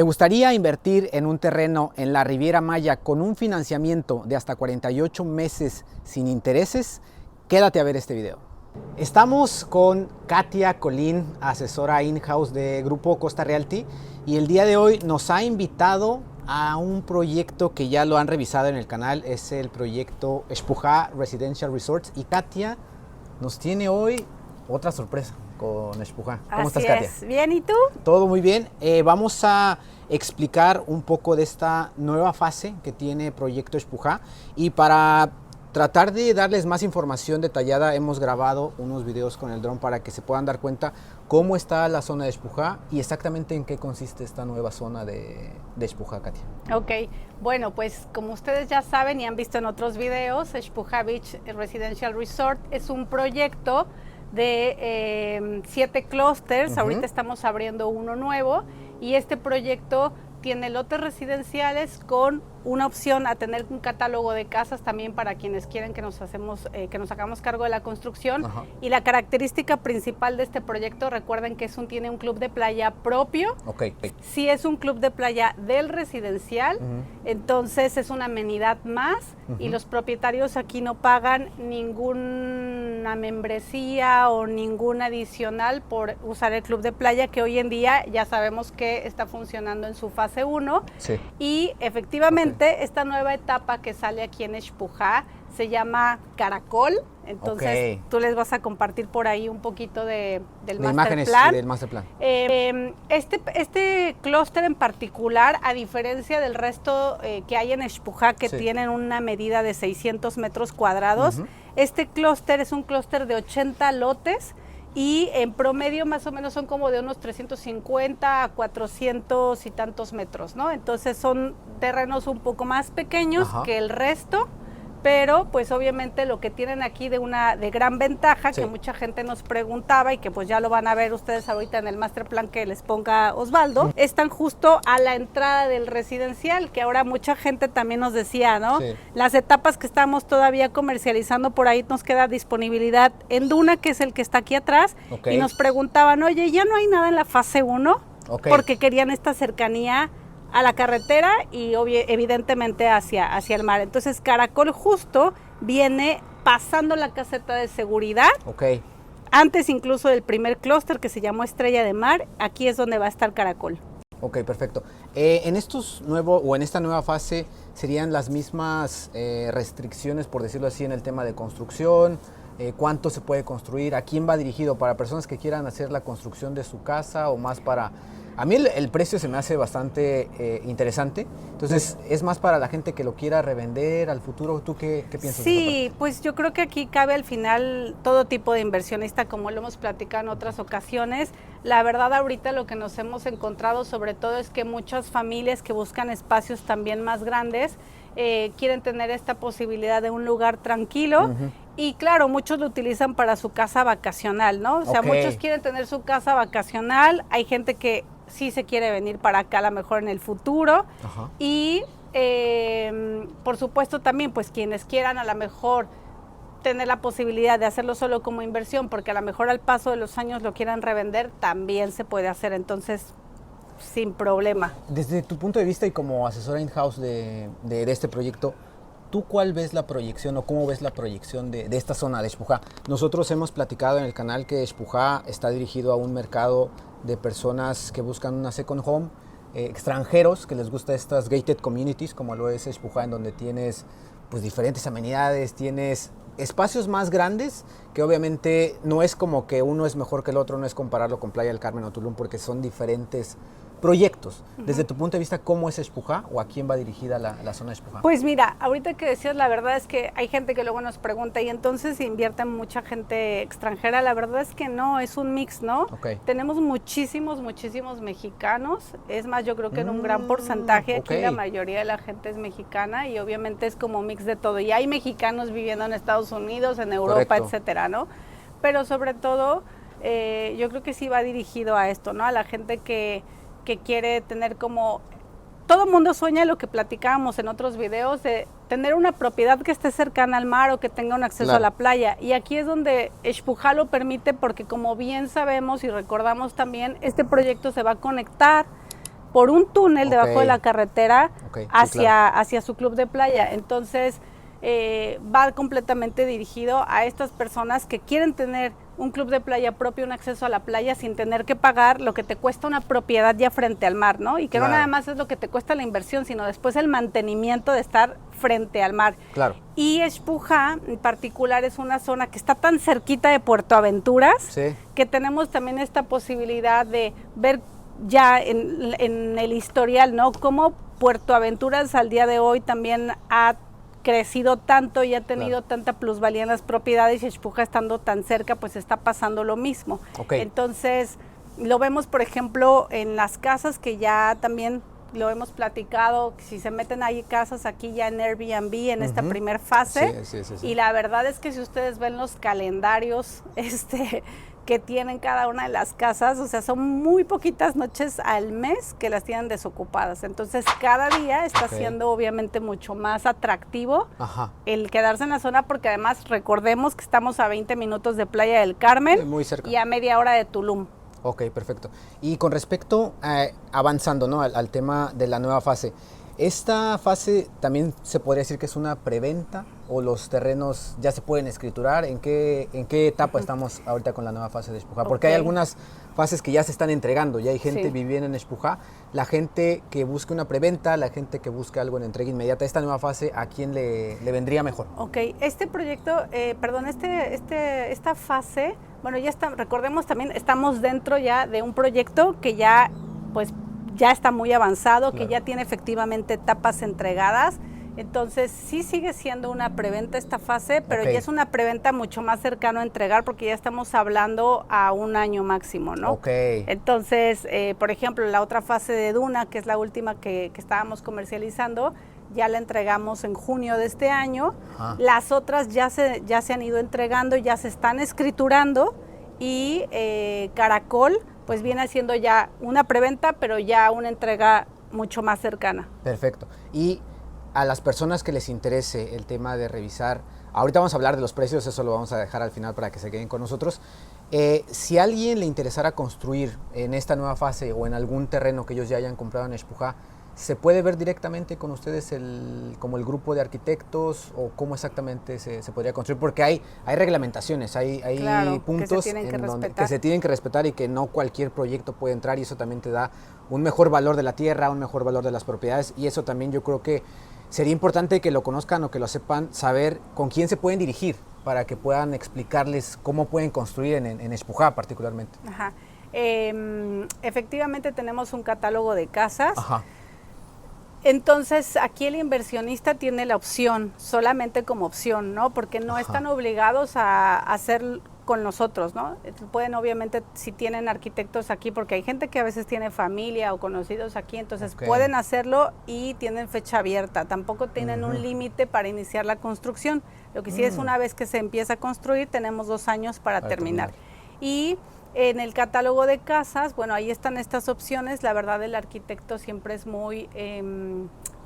¿Te gustaría invertir en un terreno en la Riviera Maya con un financiamiento de hasta 48 meses sin intereses? Quédate a ver este video. Estamos con Katia Colín, asesora in-house de Grupo Costa Realty, y el día de hoy nos ha invitado a un proyecto que ya lo han revisado en el canal. Es el proyecto Xpujá Residential Resorts, y Katia nos tiene hoy otra sorpresa con Xpujá. ¿Cómo estás, Katia? Así es. Bien, ¿y tú? Todo muy bien. Vamos a explicar un poco de esta nueva fase que tiene Proyecto Xpujá, y para tratar de darles más información detallada hemos grabado unos videos con el dron para que se puedan dar cuenta cómo está la zona de Xpujá y exactamente en qué consiste esta nueva zona de Xpujá, Katia. Ok, bueno, pues como ustedes ya saben y han visto en otros videos, Xpujá Beach Residential Resort es un proyecto de 7 clústeres. Ahorita estamos abriendo uno nuevo, y este proyecto tiene lotes residenciales con una opción a tener un catálogo de casas también para quienes quieren que nos hagamos cargo de la construcción. Y la característica principal de este proyecto, recuerden que tiene un club de playa propio. Sí, es un club de playa del residencial, entonces es una amenidad más, y los propietarios aquí no pagan ninguna membresía o ningún adicional por usar el club de playa, que hoy en día ya sabemos que está funcionando en su fase 1. Sí. Y efectivamente esta nueva etapa que sale aquí en Xpujá se llama Caracol. Entonces tú les vas a compartir por ahí un poquito del master plan. Del master plan. Este clúster en particular, a diferencia del resto que hay en Xpujá, que tienen una medida de 600 metros cuadrados, este clúster es un clúster de 80 lotes, y en promedio más o menos son como de unos 350 a 400 y tantos metros, ¿no? Entonces son terrenos un poco más pequeños que el resto, pero pues obviamente lo que tienen aquí de gran ventaja, que mucha gente nos preguntaba y que pues ya lo van a ver ustedes ahorita en el master plan que les ponga Osvaldo, están justo a la entrada del residencial, que ahora mucha gente también nos decía, ¿no? Las etapas que estamos todavía comercializando, por ahí nos queda disponibilidad en Duna, que es el que está aquí atrás, y nos preguntaban, oye, ¿ya no hay nada en la fase 1? Porque querían esta cercanía a la carretera y evidentemente hacia el mar. Entonces Caracol justo viene pasando la caseta de seguridad. Antes incluso del primer clúster, que se llamó Estrella de Mar. Aquí es donde va a estar Caracol. Ok, perfecto. En esta nueva fase serían las mismas restricciones, por decirlo así, en el tema de construcción. ¿Cuánto se puede construir? ¿A quién va dirigido? ¿Para personas que quieran hacer la construcción de su casa o más para...? A mí el precio se me hace bastante interesante, entonces es más para la gente que lo quiera revender al futuro. ¿Tú qué piensas? Sí, pues yo creo que aquí cabe al final todo tipo de inversionista, como lo hemos platicado en otras ocasiones. La verdad, ahorita lo que nos hemos encontrado sobre todo es que muchas familias que buscan espacios también más grandes quieren tener esta posibilidad de un lugar tranquilo. Y claro, muchos lo utilizan para su casa vacacional, ¿no? O sea, muchos quieren tener su casa vacacional. Hay gente que sí se quiere venir para acá a lo mejor en el futuro. Y por supuesto también pues quienes quieran a lo mejor tener la posibilidad de hacerlo solo como inversión, porque a lo mejor al paso de los años lo quieran revender, también se puede hacer, entonces sin problema. Desde tu punto de vista y como asesora in-house de este proyecto, ¿tú cuál ves la proyección o cómo ves la proyección de esta zona de Xpujá? Nosotros hemos platicado en el canal que Xpujá está dirigido a un mercado de personas que buscan una second home, extranjeros que les gusta estas gated communities, como lo es Xpujá, en donde tienes pues diferentes amenidades, tienes espacios más grandes, que obviamente no es como que uno es mejor que el otro, no es compararlo con Playa del Carmen o Tulum, porque son diferentes proyectos. Desde tu punto de vista, ¿cómo es Xpujá o a quién va dirigida la zona de Xpujá? Pues mira, ahorita que decías, la verdad es que hay gente que luego nos pregunta, y entonces invierte mucha gente extranjera. La verdad es que no, es un mix, ¿no? Tenemos muchísimos mexicanos. Es más, yo creo que en un gran porcentaje aquí la mayoría de la gente es mexicana, y obviamente es como mix de todo. Y hay mexicanos viviendo en Estados Unidos, en Europa, etcétera, ¿no? Pero sobre todo, yo creo que sí va dirigido a esto, ¿no? A la gente que quiere tener como... Todo el mundo sueña lo que platicábamos en otros videos, de tener una propiedad que esté cercana al mar o que tenga un acceso a la playa. Y aquí es donde Xpujá lo permite, porque como bien sabemos y recordamos también, este proyecto se va a conectar por un túnel debajo de la carretera hacia su club de playa. Entonces, va completamente dirigido a estas personas que quieren tener un club de playa propio, un acceso a la playa sin tener que pagar lo que te cuesta una propiedad ya frente al mar, ¿no? Y que no nada más es lo que te cuesta la inversión, sino después el mantenimiento de estar frente al mar. Claro. Y Xpujá en particular es una zona que está tan cerquita de Puerto Aventuras que tenemos también esta posibilidad de ver ya en el historial, ¿no? Cómo Puerto Aventuras al día de hoy también ha crecido tanto y ha tenido tanta plusvalía en las propiedades, y Xpujá estando tan cerca, pues está pasando lo mismo. Entonces, lo vemos, por ejemplo, en las casas que ya también lo hemos platicado, si se meten ahí casas aquí ya en Airbnb en esta primer fase, y la verdad es que si ustedes ven los calendarios, que tienen cada una de las casas, o sea, son muy poquitas noches al mes que las tienen desocupadas. Entonces, cada día está siendo obviamente mucho más atractivo el quedarse en la zona, porque además recordemos que estamos a 20 minutos de Playa del Carmen muy cerca, y a media hora de Tulum. Ok, perfecto. Y con respecto, avanzando, ¿no?, al tema de la nueva fase, ¿esta fase también se podría decir que es una preventa o los terrenos ya se pueden escriturar? ¿En qué etapa estamos ahorita con la nueva fase de Xpujá? Porque hay algunas fases que ya se están entregando, ya hay gente viviendo en Xpujá, la gente que busque una preventa, la gente que busque algo en entrega inmediata. Esta nueva fase, ¿a quién le vendría mejor? Ok, este proyecto, esta fase, bueno, ya está, recordemos también, estamos dentro ya de un proyecto que ya, pues, ya está muy avanzado, que ya tiene efectivamente etapas entregadas. Entonces, sí sigue siendo una preventa esta fase, pero ya es una preventa mucho más cercano a entregar, porque ya estamos hablando a un año máximo, ¿no? Entonces, por ejemplo, la otra fase de Duna, que es la última que estábamos comercializando, ya la entregamos en junio de este año. Las otras ya se han ido entregando, ya se están escriturando, y Caracol pues viene haciendo ya una preventa, pero ya una entrega mucho más cercana. Perfecto. Y a las personas que les interese el tema de revisar, ahorita vamos a hablar de los precios, eso lo vamos a dejar al final para que se queden con nosotros. Si a alguien le interesara construir en esta nueva fase o en algún terreno que ellos ya hayan comprado en Xpujá, ¿se puede ver directamente con ustedes como el grupo de arquitectos, o cómo exactamente se podría construir? Porque hay reglamentaciones, hay puntos que se tienen que respetar y que no cualquier proyecto puede entrar, y eso también te da un mejor valor de la tierra, un mejor valor de las propiedades, y eso también yo creo que sería importante que lo conozcan o que lo sepan, saber con quién se pueden dirigir para que puedan explicarles cómo pueden construir en Xpujá particularmente. Efectivamente tenemos un catálogo de casas. Entonces, aquí el inversionista tiene la opción, solamente como opción, ¿no? Porque no están obligados a hacer con nosotros, ¿no? Pueden, obviamente, si tienen arquitectos aquí, porque hay gente que a veces tiene familia o conocidos aquí, entonces pueden hacerlo y tienen fecha abierta. Tampoco tienen un límite para iniciar la construcción. Lo que sí es, una vez que se empieza a construir, tenemos 2 años para terminar. Y en el catálogo de casas, bueno, ahí están estas opciones. La verdad, el arquitecto siempre es muy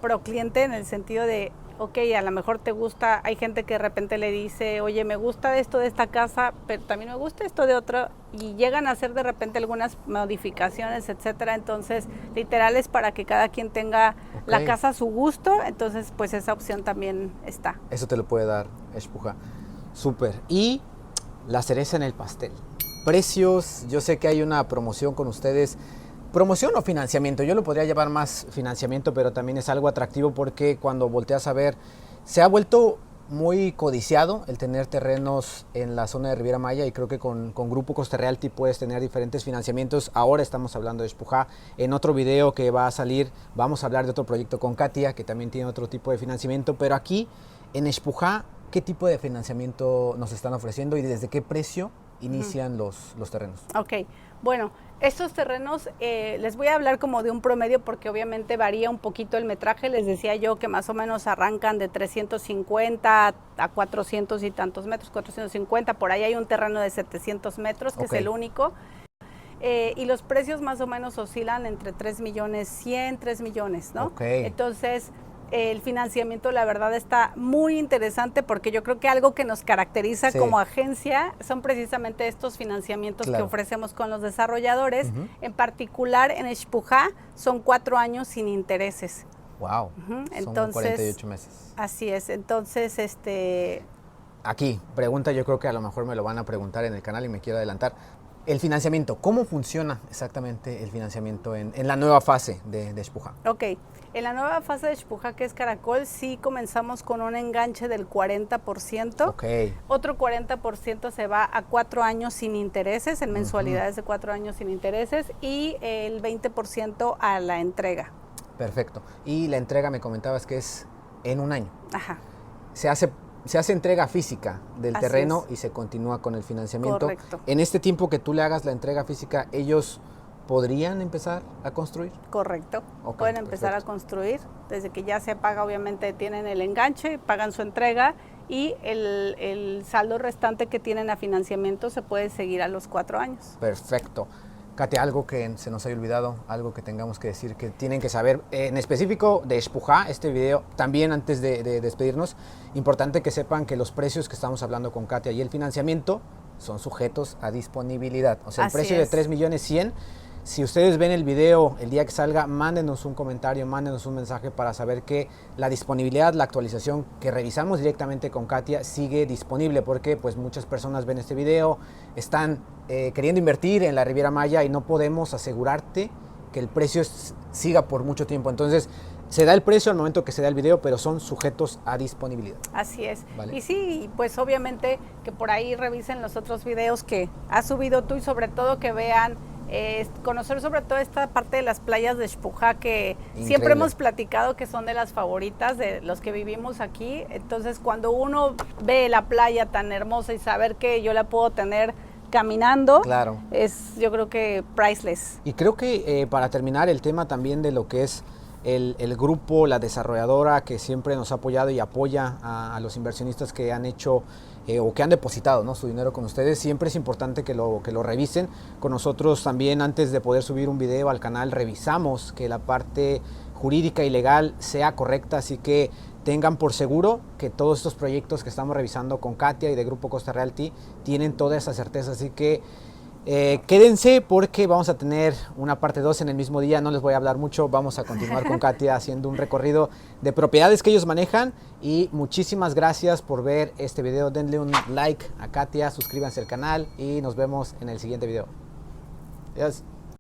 pro cliente, en el sentido de, ok, a lo mejor te gusta, hay gente que de repente le dice, oye, me gusta esto de esta casa, pero también me gusta esto de otra, y llegan a hacer de repente algunas modificaciones, etcétera. Entonces, literal es para que cada quien tenga la casa a su gusto. Entonces, pues esa opción también está. Eso te lo puede dar Xpujá. Súper. Y la cereza en el pastel. Precios, yo sé que hay una promoción con ustedes, promoción o financiamiento, yo lo podría llamar más financiamiento, pero también es algo atractivo porque cuando volteas a ver, se ha vuelto muy codiciado el tener terrenos en la zona de Riviera Maya, y creo que con Grupo Costa Realty puedes tener diferentes financiamientos. Ahora estamos hablando de Xpujá, en otro video que va a salir vamos a hablar de otro proyecto con Katia, que también tiene otro tipo de financiamiento, pero aquí en Xpujá, ¿qué tipo de financiamiento nos están ofreciendo y desde qué precio inician los terrenos? Ok, bueno, estos terrenos les voy a hablar como de un promedio, porque obviamente varía un poquito el metraje. Les decía yo que más o menos arrancan de 350 a 400 y tantos metros, 450, por ahí hay un terreno de 700 metros, que es el único. Y los precios más o menos oscilan entre 3.100.000, 3 millones, ¿no? Entonces, El financiamiento, la verdad, está muy interesante porque yo creo que algo que nos caracteriza como agencia son precisamente estos financiamientos que ofrecemos con los desarrolladores. En particular, en Xpujá son 4 años sin intereses. Wow. Entonces, son 48 meses. Así es. Entonces, Aquí, pregunta, yo creo que a lo mejor me lo van a preguntar en el canal y me quiero adelantar. El financiamiento, ¿cómo funciona exactamente el financiamiento en la nueva fase de Xpujá? Ok, en la nueva fase de Xpujá, que es Caracol, sí comenzamos con un enganche del 40%. Okay. Otro 40% se va a 4 años sin intereses, en mensualidades de 4 años sin intereses, y el 20% a la entrega. Perfecto. Y la entrega me comentabas que es en un año. Ajá. Se hace entrega física del terreno y se continúa con el financiamiento. Correcto. En este tiempo que tú le hagas la entrega física, ¿ellos podrían empezar a construir? Correcto. Okay, pueden empezar a construir. Desde que ya se paga, obviamente tienen el enganche, pagan su entrega y el saldo restante que tienen a financiamiento se puede seguir a los 4 años. Perfecto. Katia, algo que se nos haya olvidado, algo que tengamos que decir, que tienen que saber, en específico de Xpujá, este video, también antes de despedirnos, importante que sepan que los precios que estamos hablando con Katia y el financiamiento son sujetos a disponibilidad. O sea, el precio de 3.100.000, si ustedes ven el video el día que salga, mándenos un comentario, mándenos un mensaje para saber que la disponibilidad, la actualización que revisamos directamente con Katia sigue disponible, porque pues muchas personas ven este video, están queriendo invertir en la Riviera Maya y no podemos asegurarte que el precio siga por mucho tiempo. Entonces, se da el precio al momento que se da el video, pero son sujetos a disponibilidad. Así es. ¿Vale? Y sí, pues obviamente que por ahí revisen los otros videos que has subido tú y sobre todo que vean, conocer sobre todo esta parte de las playas de Xpujá que increíble. Siempre hemos platicado que son de las favoritas de los que vivimos aquí. Entonces, cuando uno ve la playa tan hermosa y saber que yo la puedo tener caminando, claro, es yo creo que priceless. Y creo que para terminar el tema también de lo que es el grupo, la desarrolladora que siempre nos ha apoyado y apoya a los inversionistas que han hecho o que han depositado, ¿no?, su dinero con ustedes, siempre es importante que lo revisen. Con nosotros también, antes de poder subir un video al canal, revisamos que la parte jurídica y legal sea correcta, así que tengan por seguro que todos estos proyectos que estamos revisando con Katia y de Grupo Costa Realty tienen toda esa certeza, así que quédense porque vamos a tener una parte 2 en el mismo día. No les voy a hablar mucho, vamos a continuar con Katia haciendo un recorrido de propiedades que ellos manejan. Y muchísimas gracias por ver este video. Denle un like a Katia, suscríbanse al canal y nos vemos en el siguiente video. Adiós.